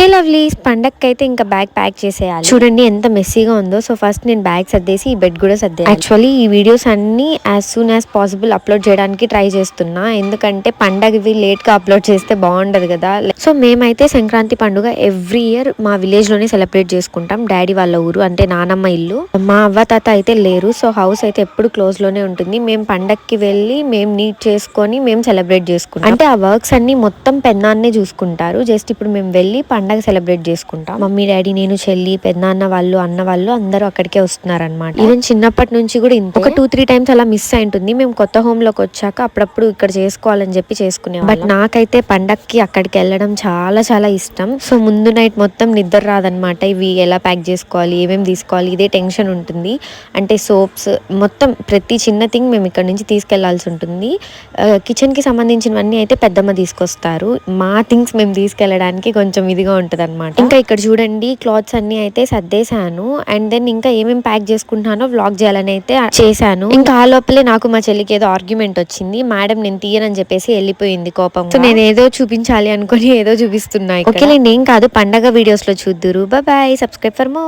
హే lovelies, పండక్కైతే ఇంకా bag pack చేసేయాలి. చూడండి ఎంత మెస్సీగా ఉందో. సో ఫస్ట్ నేను బ్యాగ్ సర్దేసి ఈ బెడ్ కూడా సర్దేయాలి. యాక్చువల్లీ ఈ వీడియోస్ అన్ని as soon as possible upload చేయడానికి ట్రై చేస్తున్నా, ఎందుకంటే పండగవి లేట్ గా అప్లోడ్ చేస్తే బాగుండదు కదా. సో మేమైతే సంక్రాంతి పండుగ ఎవ్రీ ఇయర్ మా విలేజ్ లోనే సెలబ్రేట్ చేసుకుంటాం. డాడీ వాళ్ళ ఊరు అంటే నానమ్మ ఇల్లు. మా అవ్వ తాత అయితే లేరు, సో హౌస్ అయితే ఎప్పుడు క్లోజ్ లోనే ఉంటుంది. మేము పండక్కి వెళ్ళి మేము నీట్ చేసుకొని మేము సెలబ్రేట్ చేసుకుంటాం. అంటే ఆ వర్క్స్ అన్ని మొత్తం పెద్దనాన్నే చూసుకుంటారు. జస్ట్ ఇప్పుడు మేము వెళ్ళి పండగ సెలబ్రేట్ చేసుకుంటాం. మమ్మీ డాడీ నేను చెల్లి పెద్దనాన్న వాళ్ళు అన్న వాళ్ళు అందరూ అక్కడికే వస్తున్నారు అనమాట. ఈవెన్ చిన్నప్పటి నుంచి కూడా ఇంత ఒక 2-3 టైమ్స్ అలా మిస్ అయింటుంది. మేము కొత్త హోమ్ లోకి వచ్చాక అప్పుడప్పుడు ఇక్కడ చేసుకోవాలని చెప్పి చేసుకునే. బట్ నాకైతే పండక్కి అక్కడికి వెళ్ళడం చాలా చాలా ఇష్టం. సో ముందు నైట్ మొత్తం నిద్ర రాదనమాట. ఇవి ఎలా ప్యాక్ చేసుకోవాలి, ఏమేమి తీసుకోవాలి, ఇదే టెన్షన్ ఉంటుంది. అంటే సోప్స్ మొత్తం ప్రతి చిన్న థింగ్ మేము ఇక్కడ నుంచి తీసుకెళ్లాల్సి ఉంటుంది. కిచెన్ కి సంబంధించినవన్నీ అయితే పెద్దమ్మ తీసుకొస్తారు. మా థింగ్స్ మేము తీసుకెళ్ళడానికి కొంచెం ఇదిగా ఉంటది అనమాట. ఇంకా ఇక్కడ చూడండి క్లాత్స్ అన్ని అయితే సర్దేశాను. అండ్ దెన్ ఇంకా ఏమేమి ప్యాక్ చేసుకుంటున్నానో వ్లాగ్ చేయాలని అయితే చేశాను. ఇంకా ఆ లోపలే నాకు మా చెల్లికి ఏదో ఆర్గ్యుమెంట్ వచ్చింది. మేడం నేను తీయనని చెప్పేసి వెళ్ళిపోయింది కోపం. సో నేను ఏదో చూపించాలి అనుకుని ఏదో చూపిస్తున్నా. ఓకే ఏం కాదు, పండగ వీడియోస్ లో చూద్దురు. Bye, subscribe for more.